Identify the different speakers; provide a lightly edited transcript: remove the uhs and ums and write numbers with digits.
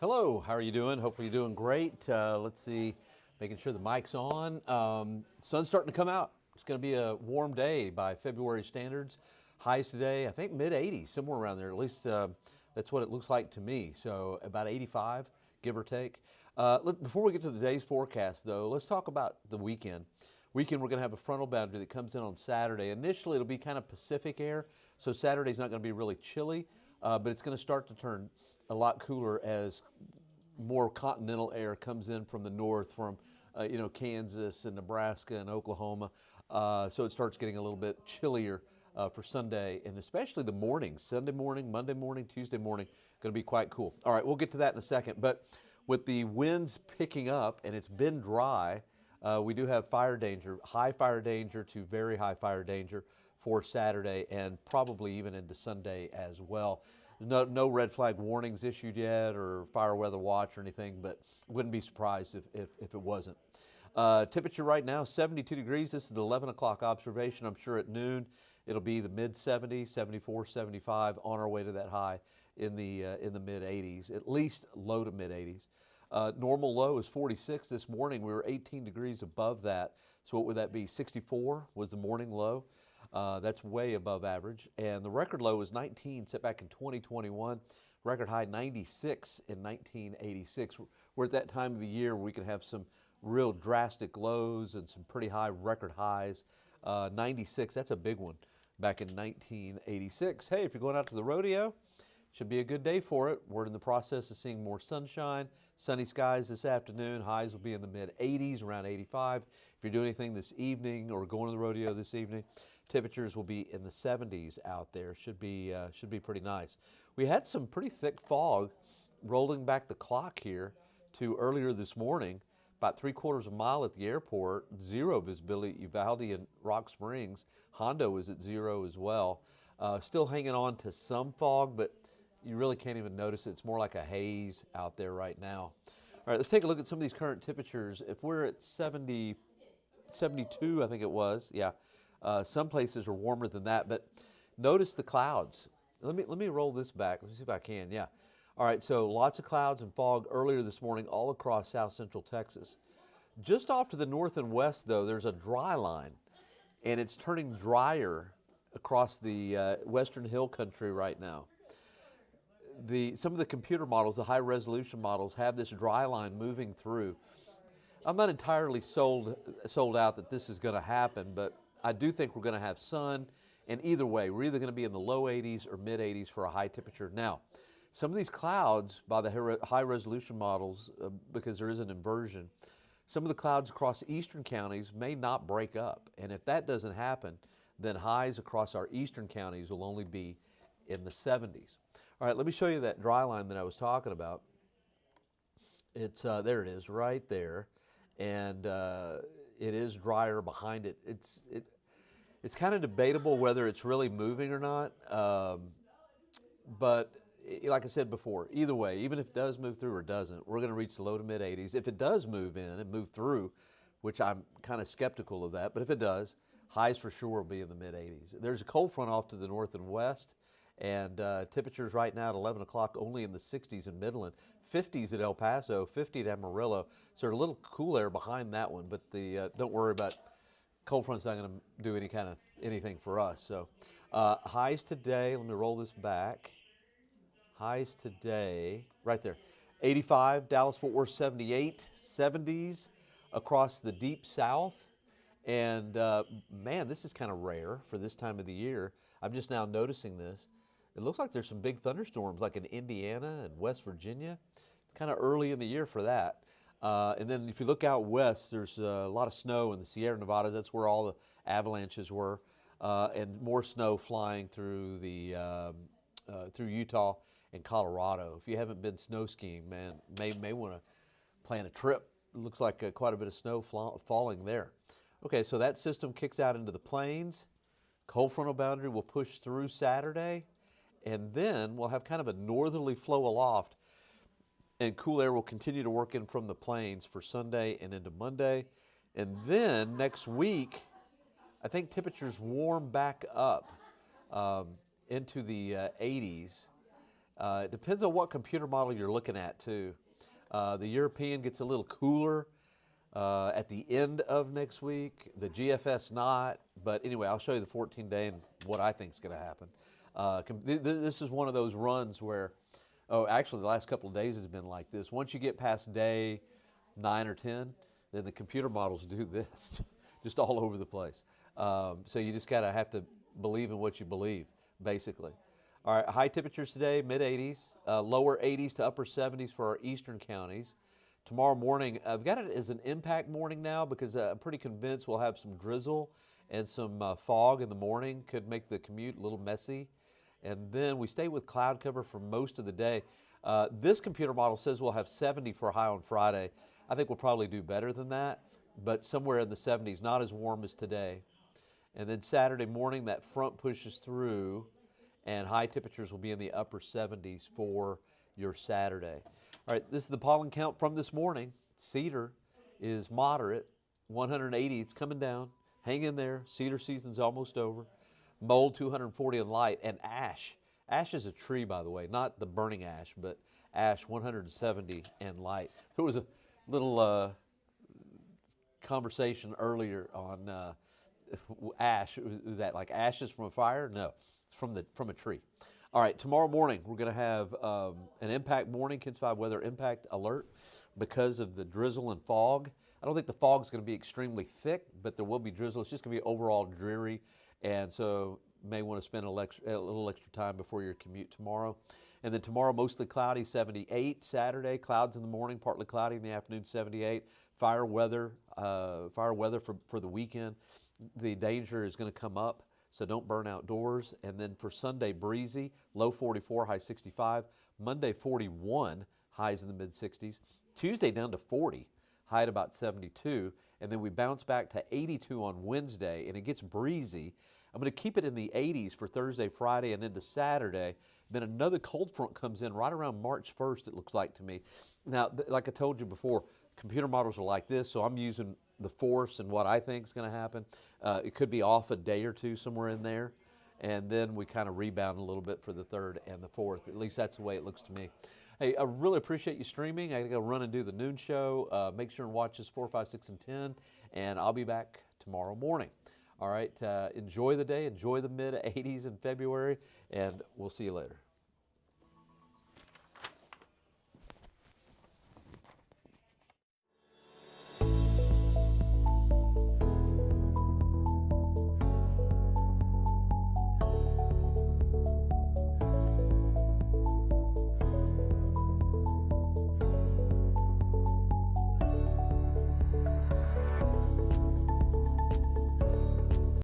Speaker 1: Hello, how are you doing? Hopefully you're doing great. Let's see, making sure the mic's on. Sun's starting to come out. It's going to be a warm day by February standards. Highs today, I think mid 80s, somewhere around there. At least that's what it looks like to me. So about 85, give or take. Before we get to the day's forecast, though, let's talk about the weekend. Weekend, we're going to have a frontal boundary that comes in on Saturday. Initially, it'll be kind of Pacific air, so Saturday's not going to be really chilly, but it's going to start to turn a lot cooler as more continental air comes in from the north, from Kansas and Nebraska and Oklahoma. So it starts getting a little bit chillier for Sunday, and especially the mornings. Sunday morning, Monday morning, Tuesday morning, going to be quite cool. All right, we'll get to that in a second. But with the winds picking up and it's been dry, we do have fire danger, high fire danger to very high fire danger for Saturday and probably even into Sunday as well. No red flag warnings issued yet or fire weather watch or anything, but wouldn't be surprised if it wasn't. Temperature right now, 72 degrees. This is the 11 o'clock observation. I'm sure at noon it'll be the mid 70s, 74, 75, on our way to that high in the mid 80s, at least low to mid 80s. Normal low is 46 this morning. We were 18 degrees above that. So what would that be? 64 was the morning low. That's way above average. And the record low was 19 set back in 2021. Record high 96 in 1986. We're at that time of the year where we can have some real drastic lows and some pretty high record highs. 96, that's a big one back in 1986. Hey, if you're going out to the rodeo, should be a good day for it. We're in the process of seeing more sunshine, sunny skies this afternoon. Highs will be in the mid 80s, around 85. If you're doing anything this evening or going to the rodeo this evening, temperatures will be in the 70s out there. Should be pretty nice. We had some pretty thick fog rolling back the clock here to earlier this morning. About 3/4 of a mile at the airport, zero visibility, Uvalde and Rock Springs. Hondo is at zero as well. Still hanging on to some fog, but you really can't even notice it. It's more like a haze out there right now. All right, let's take a look at some of these current temperatures. If we're at 70, 72, I think it was, yeah. Some places are warmer than that, but notice the clouds. Let me roll this back. Let me see if I can, yeah. All right, so lots of clouds and fog earlier this morning all across south central Texas. Just off to the north and west, though, there's a dry line, and it's turning drier across the western hill country right now. Some of the computer models, the high resolution models, have this dry line moving through. I'm not entirely sold out that this is going to happen, but I do think we're going to have sun, and either way, we're either going to be in the low 80s or mid 80s for a high temperature. Now, some of these clouds, by the high resolution models, because there is an inversion, some of the clouds across eastern counties may not break up, and if that doesn't happen, then highs across our eastern counties will only be in the 70s. All right, let me show you that dry line that I was talking about. It's there it is, right there, and it is drier behind it. It's kind of debatable whether it's really moving or not, but like I said before, either way, even if it does move through or doesn't, we're going to reach the low to mid 80s. If it does move in and move through, which I'm kind of skeptical of that, but if it does, highs for sure will be in the mid 80s. There's a cold front off to the north and west, and temperatures right now at 11 o'clock only in the 60s in Midland, 50s at El Paso, 50 at Amarillo. So a little cool air behind that one, but don't worry about cold front's not going to do anything for us. So highs today, let me roll this back. Highs today, right there, 85, Dallas-Fort Worth 78, 70s across the deep south. And man, this is kind of rare for this time of the year. I'm just now noticing this. It looks like there's some big thunderstorms like in Indiana and West Virginia. It's kind of early in the year for that. And then if you look out west, there's a lot of snow in the Sierra Nevadas. That's where all the avalanches were. And more snow flying through through Utah and Colorado. If you haven't been snow skiing, man, may want to plan a trip. It looks like quite a bit of snow falling there. Okay, so that system kicks out into the plains. Cold frontal boundary will push through Saturday, and then we'll have kind of a northerly flow aloft, and cool air will continue to work in from the plains for Sunday and into Monday. And then next week, I think temperatures warm back up into the 80s. It depends on what computer model you're looking at too. The European gets a little cooler at the end of next week. The GFS not, but anyway, I'll show you the 14-day and what I think is going to happen. This is one of those runs where, oh, actually the last couple of days has been like this. Once you get past day 9 or 10, then the computer models do this, just all over the place. So you just gotta have to believe in what you believe, basically. All right, high temperatures today, mid-80s, lower 80s to upper 70s for our eastern counties. Tomorrow morning, I've got it as an impact morning now because I'm pretty convinced we'll have some drizzle and some fog in the morning. Could make the commute a little messy. And then we stay with cloud cover for most of the day. This computer model says we'll have 70 for a high on Friday. I think we'll probably do better than that, but somewhere in the 70s, not as warm as today. And then Saturday morning, that front pushes through, and high temperatures will be in the upper 70s for your Saturday. All right, this is the pollen count from this morning. Cedar is moderate, 180. It's coming down. Hang in there. Cedar season's almost over. Mold, 240 in light. And ash. Ash is a tree, by the way, not the burning ash, but ash, 170 in light. There was a little conversation earlier on ash. Was that like ashes from a fire? No, it's from a tree. All right, tomorrow morning we're going to have an impact morning, KENS 5 weather impact alert because of the drizzle and fog. I don't think the fog is going to be extremely thick, but there will be drizzle. It's just going to be overall dreary, and so may want to spend a little extra time before your commute tomorrow. And then tomorrow, mostly cloudy, 78. Saturday, clouds in the morning, partly cloudy in the afternoon, 78. Fire weather for the weekend. The danger is going to come up, so don't burn outdoors. And then for Sunday, breezy, low 44, high 65. Monday, 41, highs in the mid-60s. Tuesday, down to 40, high at about 72. And then we bounce back to 82 on Wednesday, and it gets breezy. I'm going to keep it in the 80s for Thursday, Friday, and into Saturday. Then another cold front comes in right around March 1st, it looks like to me. Now, like I told you before, computer models are like this, so I'm using the force and what I think is going to happen. It could be off a day or two somewhere in there, and then we kind of rebound a little bit for the 3rd and the 4th. At least that's the way it looks to me. Hey, I really appreciate you streaming. I got to go run and do the noon show. Make sure and watch us 4, 5, 6, and 10, and I'll be back tomorrow morning. All right, enjoy the day, enjoy the mid-80s in February, and we'll see you later.